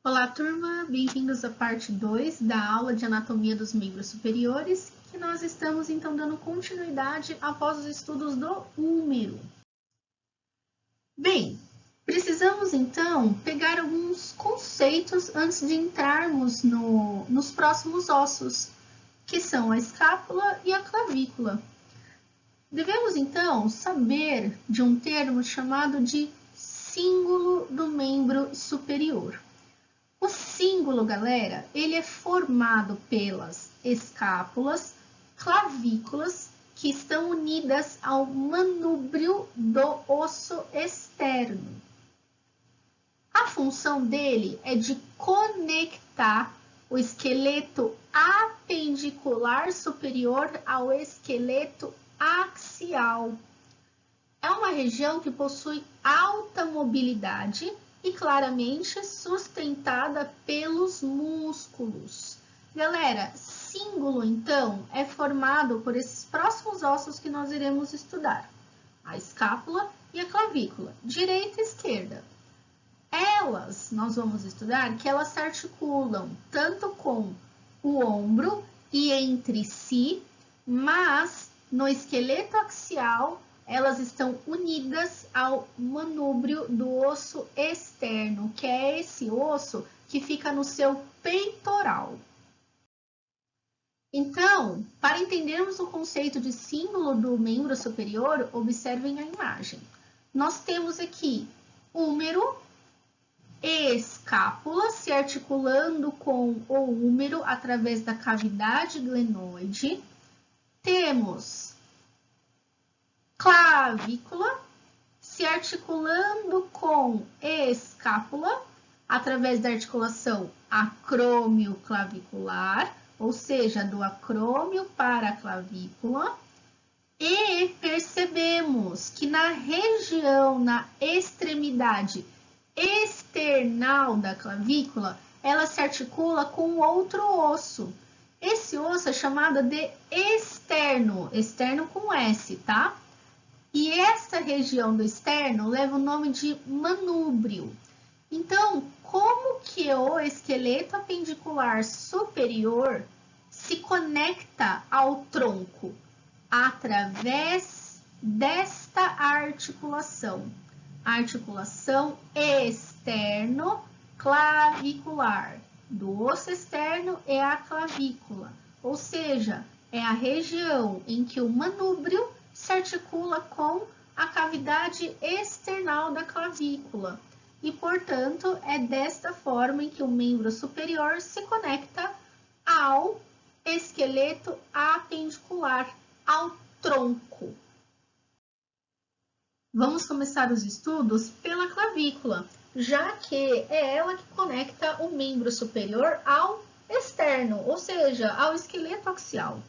Olá, turma! Bem-vindos à parte 2 da aula de Anatomia dos Membros Superiores, que nós estamos, então, dando continuidade após os estudos do úmero. Bem, precisamos, então, pegar alguns conceitos antes de entrarmos nos próximos ossos, que são a escápula e a clavícula. Devemos, então, saber de um termo chamado de cíngulo do membro superior. O cíngulo, galera, ele é formado pelas escápulas, clavículas, que estão unidas ao manúbrio do osso externo. A função dele é de conectar o esqueleto apendicular superior ao esqueleto axial. É uma região que possui alta mobilidade e claramente sustentada pelos músculos. Galera, cíngulo, então, é formado por esses próximos ossos que nós iremos estudar. A escápula e a clavícula, direita e esquerda. Nós vamos estudar que elas se articulam tanto com o ombro e entre si, mas no esqueleto axial, elas estão unidas ao manúbrio do osso externo, que é esse osso que fica no seu peitoral. Então, para entendermos o conceito de cíngulo do membro superior, observem a imagem. Nós temos aqui úmero e escápula se articulando com o úmero através da cavidade glenoide. Temos clavícula se articulando com escápula através da articulação acrômio-clavicular, ou seja, do acrômio para a clavícula. E percebemos que na região, na extremidade external da clavícula, ela se articula com outro osso. Esse osso é chamado de externo, externo com S, tá? E essa região do externo leva o nome de manúbrio. Então, como que o esqueleto apendicular superior se conecta ao tronco? Através desta articulação. Articulação externo-clavicular. Do osso externo é a clavícula, ou seja, é a região em que o manúbrio se articula com a cavidade external da clavícula e, portanto, é desta forma em que o membro superior se conecta ao esqueleto apendicular, ao tronco. Vamos começar os estudos pela clavícula, já que é ela que conecta o membro superior ao externo, ou seja, ao esqueleto axial.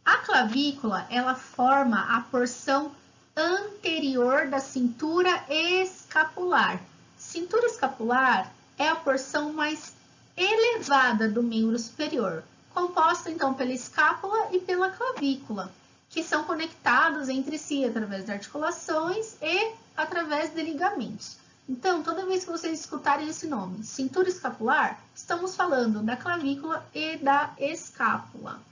A clavícula, ela forma a porção anterior da cintura escapular. Cintura escapular é a porção mais elevada do membro superior, composta então pela escápula e pela clavícula, que são conectados entre si através de articulações e através de ligamentos. Então, toda vez que vocês escutarem esse nome, cintura escapular, estamos falando da clavícula e da escápula.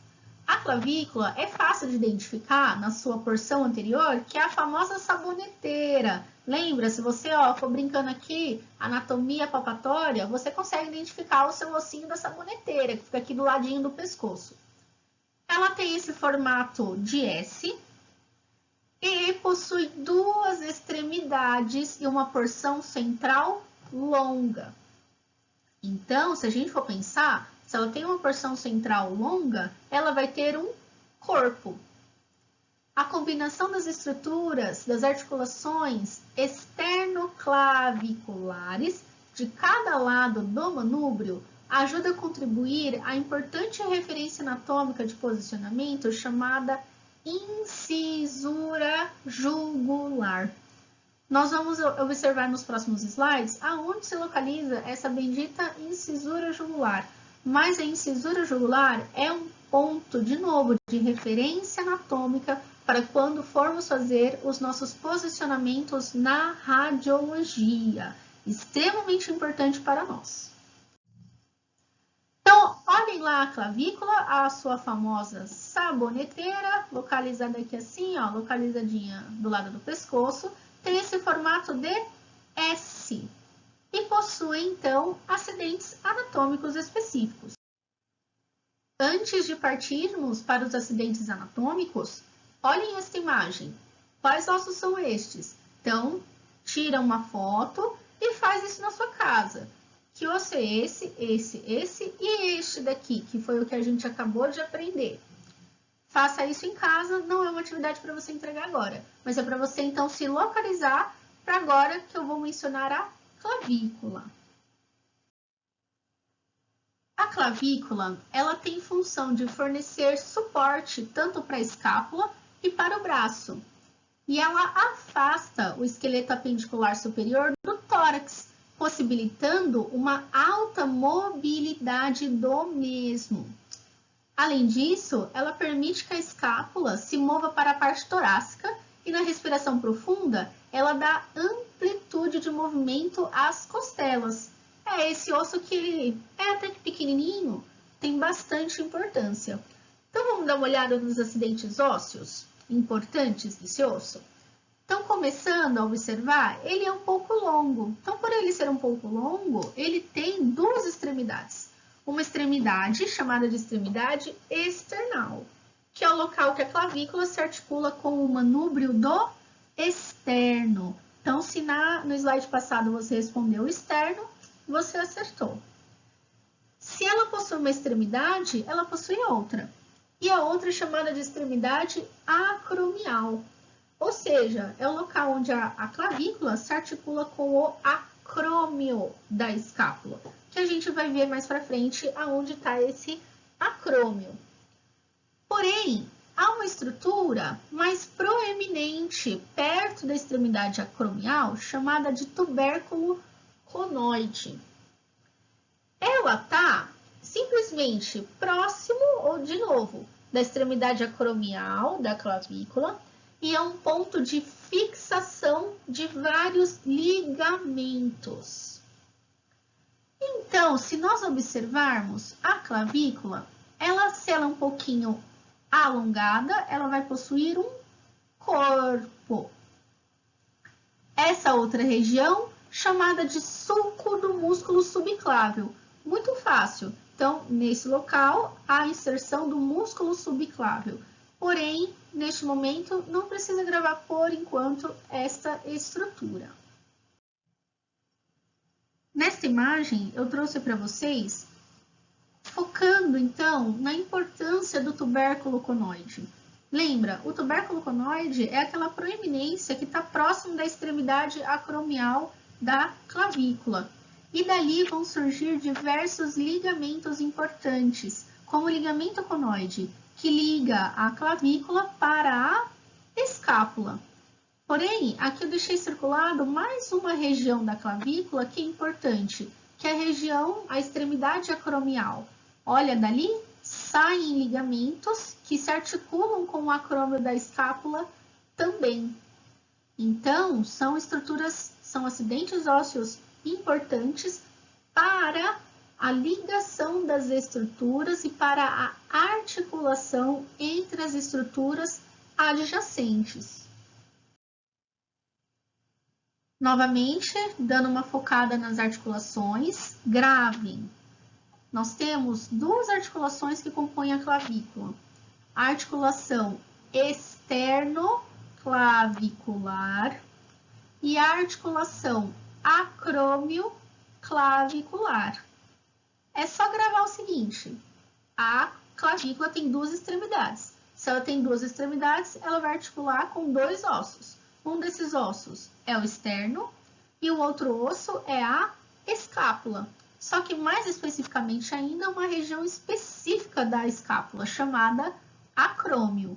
A clavícula é fácil de identificar na sua porção anterior, que é a famosa saboneteira. Lembra, se você for brincando aqui, anatomia palpatória, você consegue identificar o seu ossinho da saboneteira, que fica aqui do ladinho do pescoço. Ela tem esse formato de S e possui duas extremidades e uma porção central longa. Então, se a gente for pensar, se ela tem uma porção central longa, ela vai ter um corpo. A combinação das estruturas, das articulações externo-claviculares de cada lado do manúbrio ajuda a contribuir à importante referência anatômica de posicionamento chamada incisura jugular. Nós vamos observar nos próximos slides aonde se localiza essa bendita incisura jugular. Mas a incisura jugular é um ponto, de novo, de referência anatômica para quando formos fazer os nossos posicionamentos na radiologia. Extremamente importante para nós. Então, olhem lá a clavícula, a sua famosa saboneteira, localizada aqui assim, ó, localizadinha do lado do pescoço, tem esse formato de S e possui, então, acidentes anatômicos específicos. Antes de partirmos para os acidentes anatômicos, olhem esta imagem. Quais ossos são estes? Então, tira uma foto e faz isso na sua casa. Que osso é esse e este daqui, que foi o que a gente acabou de aprender. Faça isso em casa, não é uma atividade para você entregar agora, mas é para você então se localizar para agora que eu vou mencionar a clavícula. A clavícula, ela tem função de fornecer suporte tanto para a escápula e para o braço. E ela afasta o esqueleto apendicular superior do tórax, possibilitando uma alta mobilidade do mesmo. Além disso, ela permite que a escápula se mova para a parte torácica e na respiração profunda, ela dá amplitude de movimento às costelas. É esse osso que ele é até que pequenininho, tem bastante importância. Então, vamos dar uma olhada nos acidentes ósseos importantes desse osso? Então, começando a observar, ele é um pouco longo. Então, por ele ser um pouco longo, ele tem duas extremidades. Uma extremidade, chamada de extremidade external, que é o local que a clavícula se articula com o manúbrio do externo. Então, se no slide passado você respondeu externo, você acertou. Se ela possui uma extremidade, ela possui outra. E a outra é chamada de extremidade acromial. Ou seja, é o local onde a clavícula se articula com o acrômio da escápula, que a gente vai ver mais para frente aonde está esse acrômio. Porém, há uma estrutura mais proeminente perto da extremidade acromial, chamada de tubérculo conoide. Ela está simplesmente próximo, ou de novo, da extremidade acromial da clavícula, e é um ponto de fixação de vários ligamentos. Então, se nós observarmos a clavícula, se ela é um pouquinho alongada, ela vai possuir um corpo. Essa outra região, chamada de sulco do músculo subclávio. Muito fácil. Então, nesse local, a inserção do músculo subclávio. Porém, neste momento, não precisa gravar por enquanto esta estrutura. Nesta imagem, eu trouxe para vocês, focando então na importância do tubérculo conoide. Lembra, o tubérculo conoide é aquela proeminência que está próximo da extremidade acromial da clavícula. E dali vão surgir diversos ligamentos importantes, como o ligamento conoide, que liga a clavícula para a escápula. Porém, aqui eu deixei circulado mais uma região da clavícula que é importante, que é a região, a extremidade acromial. Olha, dali saem ligamentos que se articulam com o acrômio da escápula também. Então, são acidentes ósseos importantes para a ligação das estruturas e para a articulação entre as estruturas adjacentes. Novamente, dando uma focada nas articulações, gravem. Nós temos duas articulações que compõem a clavícula. A articulação externo-clavicular e a articulação acrômio-clavicular. É só gravar o seguinte, a clavícula tem duas extremidades. Se ela tem duas extremidades, ela vai articular com dois ossos. Um desses ossos é o externo e o outro osso é a escápula. Só que mais especificamente ainda uma região específica da escápula, chamada acrômio.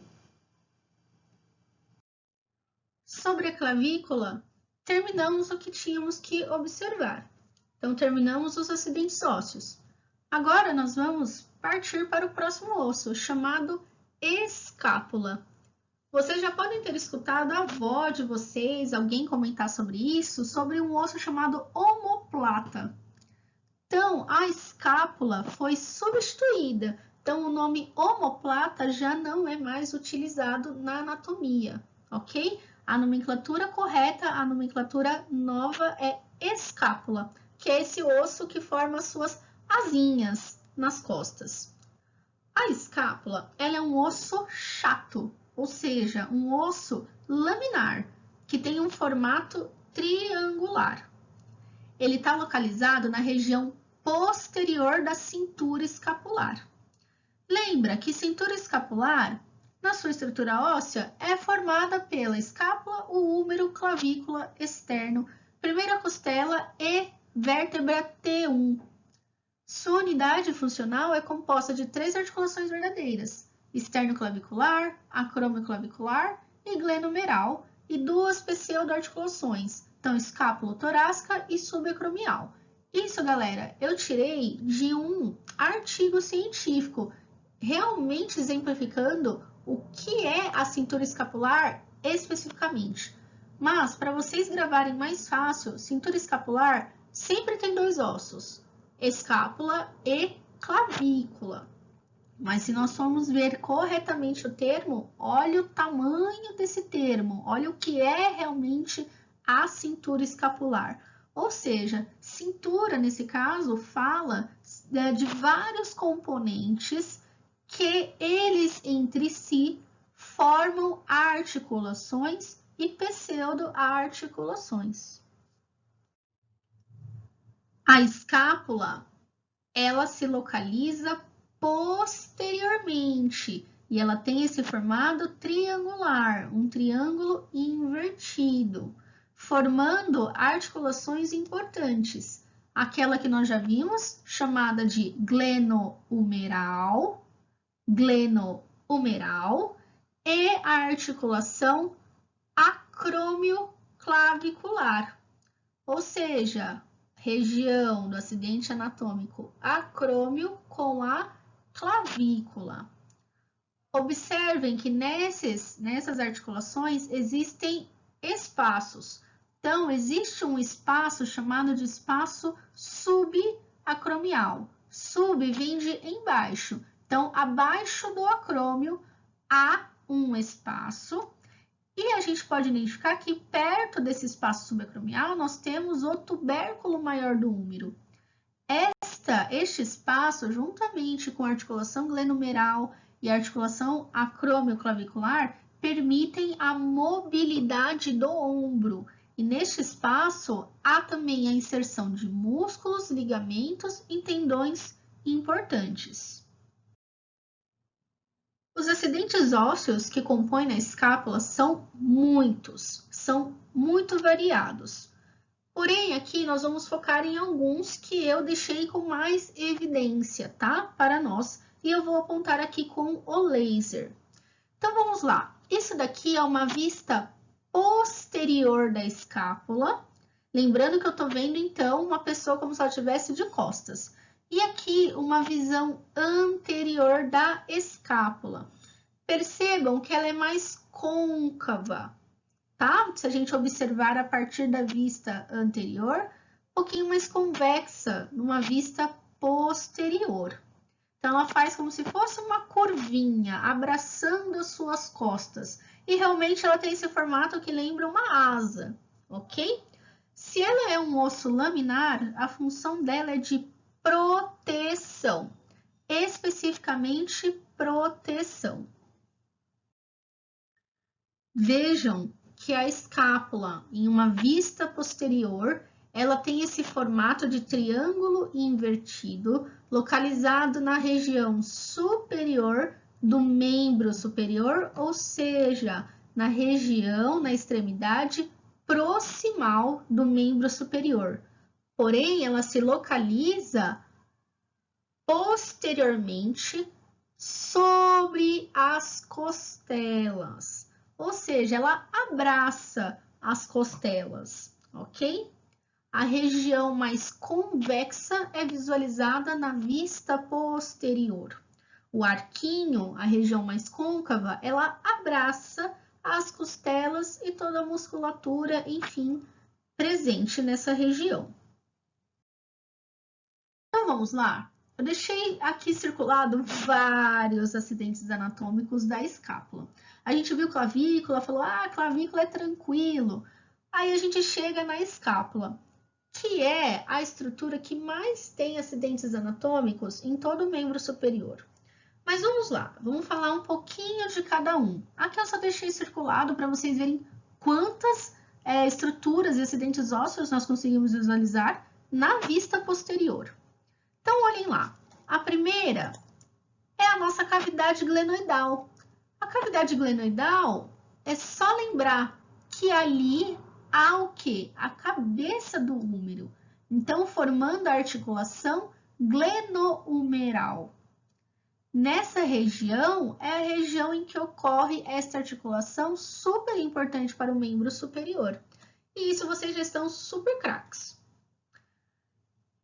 Sobre a clavícula, terminamos o que tínhamos que observar. Então, terminamos os acidentes ósseos. Agora, nós vamos partir para o próximo osso, chamado escápula. Vocês já podem ter escutado a avó de vocês, alguém comentar sobre isso, sobre um osso chamado omoplata. Então, a escápula foi substituída. Então, o nome omoplata já não é mais utilizado na anatomia, ok? A nomenclatura correta, a nomenclatura nova é escápula, que é esse osso que forma as suas asinhas nas costas. A escápula, ela é um osso chato, ou seja, um osso laminar, que tem um formato triangular. Ele está localizado na região posterior da cintura escapular. Lembra que cintura escapular, na sua estrutura óssea, é formada pela escápula, o húmero, clavícula, externo, primeira costela e vértebra T1. Sua unidade funcional é composta de 3 articulações verdadeiras: externo-clavicular, acromio-clavicular e glenomeral, e 2 pseudo-articulações, então escápulo-torácica e subacromial. Isso, galera, eu tirei de um artigo científico, realmente exemplificando o que é a cintura escapular especificamente. Mas, para vocês gravarem mais fácil, cintura escapular sempre tem 2 ossos: escápula e clavícula. Mas se nós formos ver corretamente o termo, olha o tamanho desse termo, olha o que é realmente a cintura escapular. Ou seja, cintura, nesse caso, fala de vários componentes que eles entre si formam articulações e pseudo-articulações. A escápula, ela se localiza posteriormente e ela tem esse formato triangular, um triângulo invertido, formando articulações importantes. Aquela que nós já vimos, chamada de glenohumeral, e a articulação acromioclavicular, ou seja, região do acidente anatômico acrômio com a clavícula. Observem que nessas articulações existem espaços. Então, existe um espaço chamado de espaço subacromial. Sub vem de embaixo. Então, abaixo do acrômio há um espaço. E a gente pode identificar que perto desse espaço subacromial nós temos o tubérculo maior do húmero. Este espaço, juntamente com a articulação glenohumeral e a articulação acromioclavicular, permitem a mobilidade do ombro. E neste espaço há também a inserção de músculos, ligamentos e tendões importantes. Os acidentes ósseos que compõem a escápula são muito variados. Porém, aqui nós vamos focar em alguns que eu deixei com mais evidência, tá? Para nós. E eu vou apontar aqui com o laser. Então, vamos lá. Isso daqui é uma vista posterior da escápula. Lembrando que eu tô vendo, então, uma pessoa como se ela estivesse de costas. E aqui, uma visão anterior da escápula. Percebam que ela é mais côncava, tá? Se a gente observar a partir da vista anterior, um pouquinho mais convexa numa vista posterior. Então, ela faz como se fosse uma curvinha, abraçando as suas costas. E realmente ela tem esse formato que lembra uma asa, ok? Se ela é um osso laminar, a função dela é de proteção, especificamente proteção. Vejam que a escápula, em uma vista posterior, ela tem esse formato de triângulo invertido, localizado na região superior do membro superior, ou seja, na região, na extremidade proximal do membro superior. Porém, ela se localiza posteriormente sobre as costelas, ou seja, ela abraça as costelas, ok? A região mais convexa é visualizada na vista posterior. O arquinho, a região mais côncava, ela abraça as costelas e toda a musculatura, enfim, presente nessa região. vamos lá. Eu deixei aqui circulado vários acidentes anatômicos da escápula. A gente viu clavícula, falou, clavícula é tranquilo. Aí a gente chega na escápula, que é a estrutura que mais tem acidentes anatômicos em todo o membro superior. Mas vamos lá, vamos falar um pouquinho de cada um. Aqui eu só deixei circulado para vocês verem quantas estruturas e acidentes ósseos nós conseguimos visualizar na vista posterior. Então, olhem lá. A primeira é a nossa cavidade glenoidal. A cavidade glenoidal é só lembrar que ali há o quê? A cabeça do húmero. Então, formando a articulação glenohumeral. Nessa região, é a região em que ocorre esta articulação super importante para o membro superior. E isso vocês já estão super craques.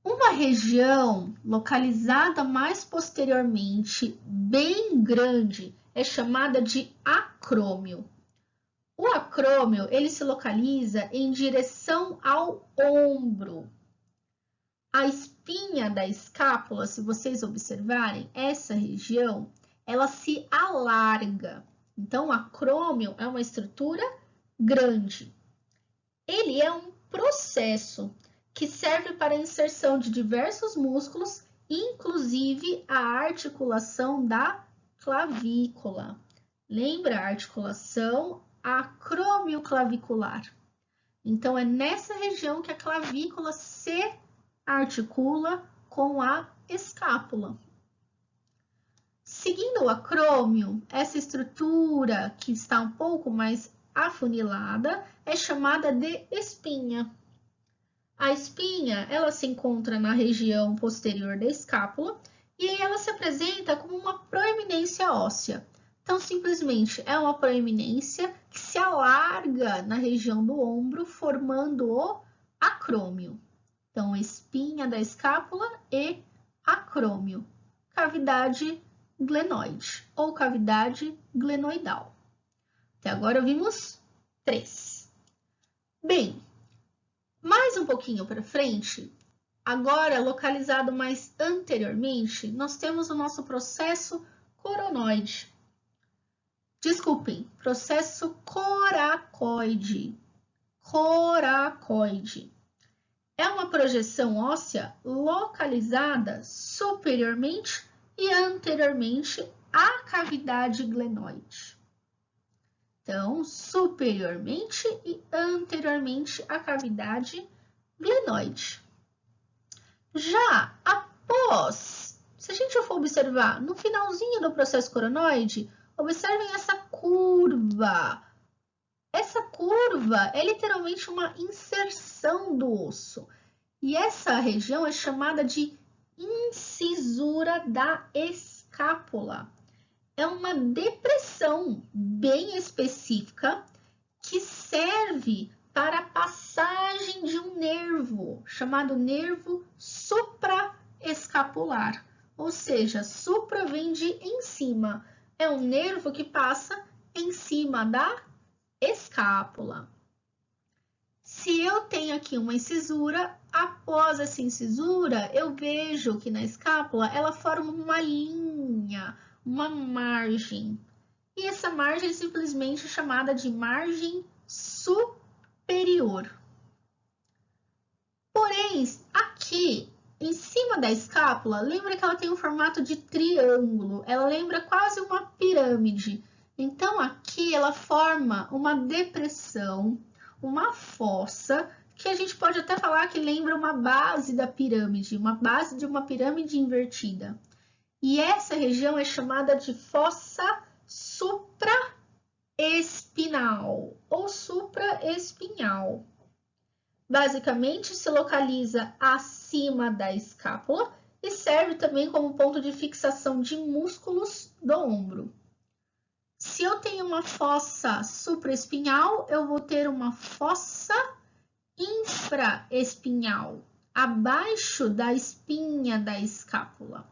Uma região localizada mais posteriormente, bem grande, é chamada de acrômio. O acrômio, ele se localiza em direção ao ombro. A espinha da escápula, se vocês observarem, essa região, ela se alarga. Então, o acrômio é uma estrutura grande. Ele é um processo que serve para a inserção de diversos músculos, inclusive a articulação da clavícula. Lembra a articulação acromioclavicular? Então, é nessa região que a clavícula se articula com a escápula. Seguindo o acrômio, essa estrutura que está um pouco mais afunilada é chamada de espinha. A espinha, ela se encontra na região posterior da escápula e aí ela se apresenta como uma proeminência óssea. Então, simplesmente, é uma proeminência que se alarga na região do ombro, formando o acrômio. Então, espinha da escápula e acrômio, cavidade glenoide ou cavidade glenoidal. Até agora vimos 3. Bem, mais um pouquinho para frente, agora localizado mais anteriormente, nós temos o nosso processo coronoide. Desculpem, processo coracoide. Coracoide. É uma projeção óssea localizada superiormente e anteriormente à cavidade glenoide. Então, superiormente e anteriormente à cavidade glenoide. Já após, se a gente for observar no finalzinho do processo coronoide, observem essa curva. Essa curva é literalmente uma inserção do osso. E essa região é chamada de incisura da escápula. É uma depressão bem específica que serve para a passagem de um nervo, chamado nervo supraescapular. Ou seja, supra vem de em cima. É um nervo que passa em cima da escápula. Se eu tenho aqui uma incisura, após essa incisura, eu vejo que na escápula ela forma uma linha, uma margem. E essa margem é simplesmente chamada de margem superior. Porém, aqui em cima da escápula, lembra que ela tem um formato de triângulo, ela lembra quase uma pirâmide. Então, aqui ela forma uma depressão, uma fossa, que a gente pode até falar que lembra uma base da pirâmide, uma base de uma pirâmide invertida. E essa região é chamada de fossa supraespinal ou supraespinhal. Basicamente, se localiza acima da escápula e serve também como ponto de fixação de músculos do ombro. Se eu tenho uma fossa supraespinhal, eu vou ter uma fossa infraespinhal, abaixo da espinha da escápula.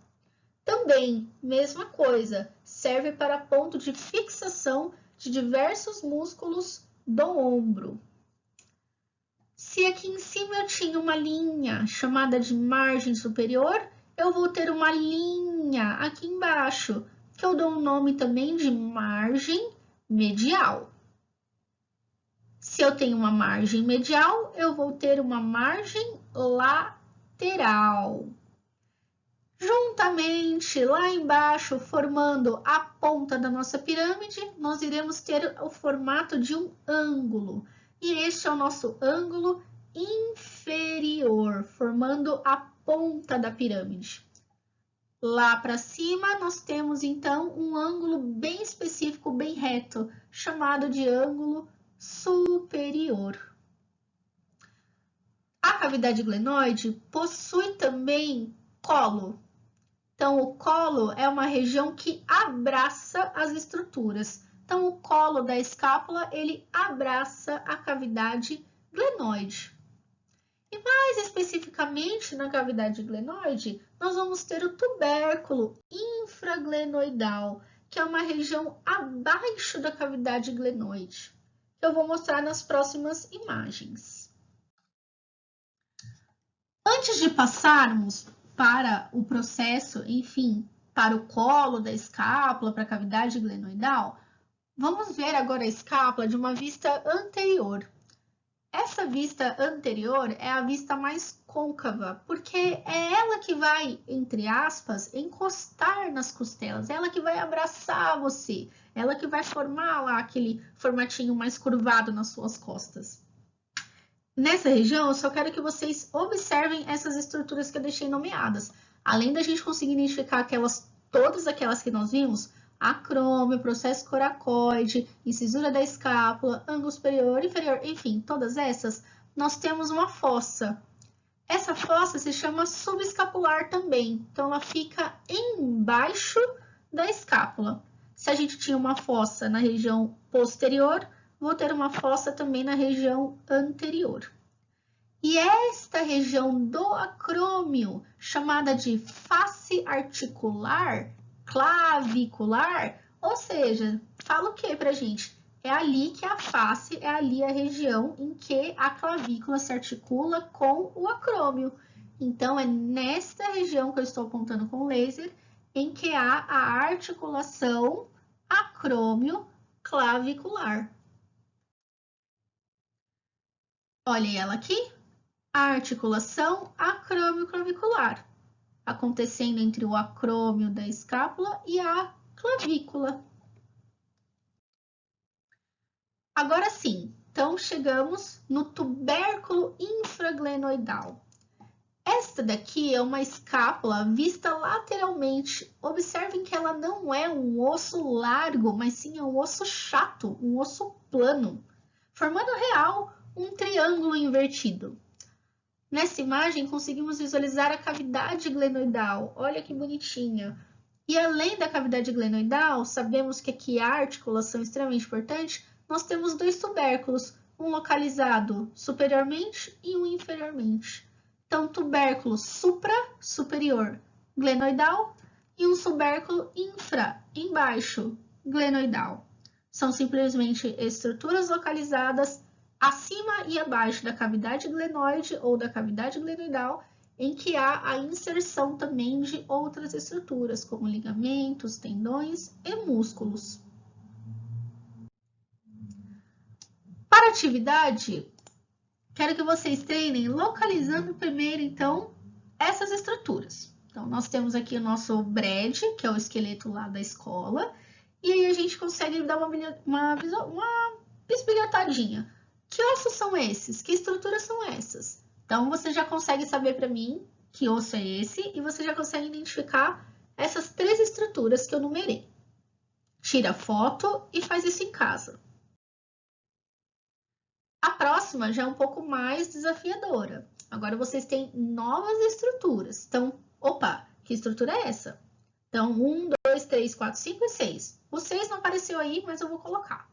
Também, mesma coisa, serve para ponto de fixação de diversos músculos do ombro. Se aqui em cima eu tinha uma linha chamada de margem superior eu vou ter uma linha aqui embaixo, que eu dou um nome também de margem medial. Se eu tenho uma margem medial, eu vou ter uma margem lateral. Juntamente, lá embaixo, formando a ponta da nossa pirâmide, nós iremos ter o formato de um ângulo. E este é o nosso ângulo inferior, formando a ponta da pirâmide. Lá para cima, nós temos, então, um ângulo bem específico, bem reto, chamado de ângulo superior. A cavidade glenoide possui também colo. Então, o colo é uma região que abraça as estruturas. Então, o colo da escápula, ele abraça a cavidade glenoide. E mais especificamente na cavidade glenoide, nós vamos ter o tubérculo infraglenoidal, que é uma região abaixo da cavidade glenoide, que eu vou mostrar nas próximas imagens. Antes de passarmos para o processo, enfim, para o colo da escápula, para a cavidade glenoidal, vamos ver agora a escápula de uma vista anterior. Essa vista anterior é a vista mais côncava, porque é ela que vai, entre aspas, encostar nas costelas, é ela que vai abraçar você, ela que vai formar lá aquele formatinho mais curvado nas suas costas. Nessa região, eu só quero que vocês observem essas estruturas que eu deixei nomeadas. Além da gente conseguir identificar todas aquelas que nós vimos, acrômio, processo coracoide, incisura da escápula, ângulo superior, inferior, enfim, todas essas, nós temos uma fossa. Essa fossa se chama subescapular também, então ela fica embaixo da escápula. Se a gente tinha uma fossa na região posterior, vou ter uma fossa também na região anterior. E esta região do acrômio, chamada de face articular, clavicular, ou seja, fala o que pra gente? É ali que a face, é ali a região em que a clavícula se articula com o acrômio. Então, é nesta região que eu estou apontando com o laser, em que há a articulação acrômio-clavicular. Olha ela aqui, a articulação acrômio-clavicular, acontecendo entre o acrômio da escápula e a clavícula. Agora sim, então chegamos no tubérculo infraglenoidal. Esta daqui é uma escápula vista lateralmente. Observem que ela não é um osso largo, mas sim é um osso chato, um osso plano, formando real um triângulo invertido. Nessa imagem, conseguimos visualizar a cavidade glenoidal. Olha que bonitinha. E além da cavidade glenoidal, sabemos que aqui a articulação é extremamente importante, nós temos dois tubérculos, um localizado superiormente e um inferiormente. Então, tubérculo supra-superior glenoidal e um tubérculo infra, embaixo, glenoidal. São simplesmente estruturas localizadas acima e abaixo da cavidade glenoide ou da cavidade glenoidal, em que há a inserção também de outras estruturas, como ligamentos, tendões e músculos. Para a atividade, quero que vocês treinem localizando primeiro, então, essas estruturas. Então, nós temos aqui o nosso BRED, que é o esqueleto lá da escola, e aí a gente consegue dar uma bisbilhotadinha. Que ossos são esses? Que estruturas são essas? Então, você já consegue saber para mim que osso é esse e você já consegue identificar essas três estruturas que eu numerei. Tira foto e faz isso em casa. A próxima já é um pouco mais desafiadora. Agora vocês têm novas estruturas. Então, opa, que estrutura é essa? Então, 1, 2, 3, 4, 5 e 6. O 6 não apareceu aí, mas eu vou colocar.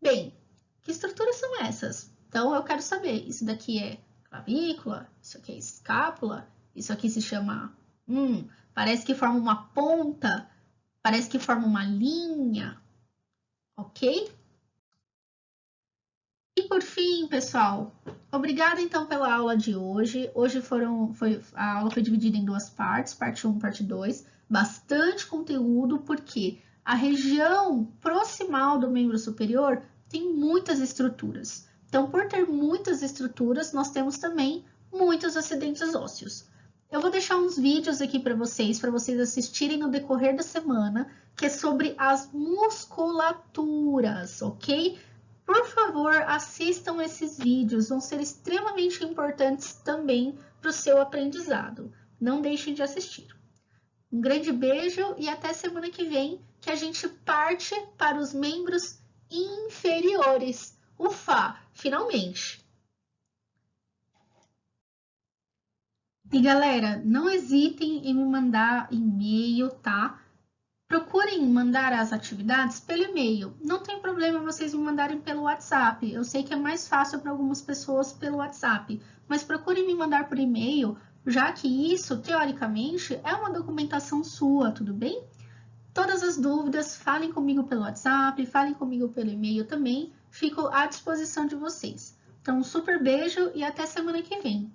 Bem, que estruturas são essas? Então, eu quero saber, isso daqui é clavícula, isso aqui é escápula, isso aqui se chama, parece que forma uma ponta, parece que forma uma linha, ok? E por fim, pessoal, Obrigada, então, pela aula de hoje. A aula foi dividida em duas partes, parte 1 e parte 2. Bastante conteúdo, porque a região proximal do membro superior tem muitas estruturas. Então, por ter muitas estruturas, nós temos também muitos acidentes ósseos. Eu vou deixar uns vídeos aqui para vocês assistirem no decorrer da semana, que é sobre as musculaturas, ok? Por favor, assistam esses vídeos, vão ser extremamente importantes também para o seu aprendizado. Não deixem de assistir. Um grande beijo e até semana que vem, que a gente parte para os membros inferiores. Ufa, finalmente! E galera, não hesitem em me mandar e-mail, tá? Procurem mandar as atividades pelo e-mail. Não tem problema vocês me mandarem pelo WhatsApp. Eu sei que é mais fácil para algumas pessoas pelo WhatsApp, mas procurem me mandar por e-mail, já que isso, teoricamente, é uma documentação sua, tudo bem? Todas as dúvidas, falem comigo pelo WhatsApp, falem comigo pelo e-mail também. Fico à disposição de vocês. Então, um super beijo e até semana que vem.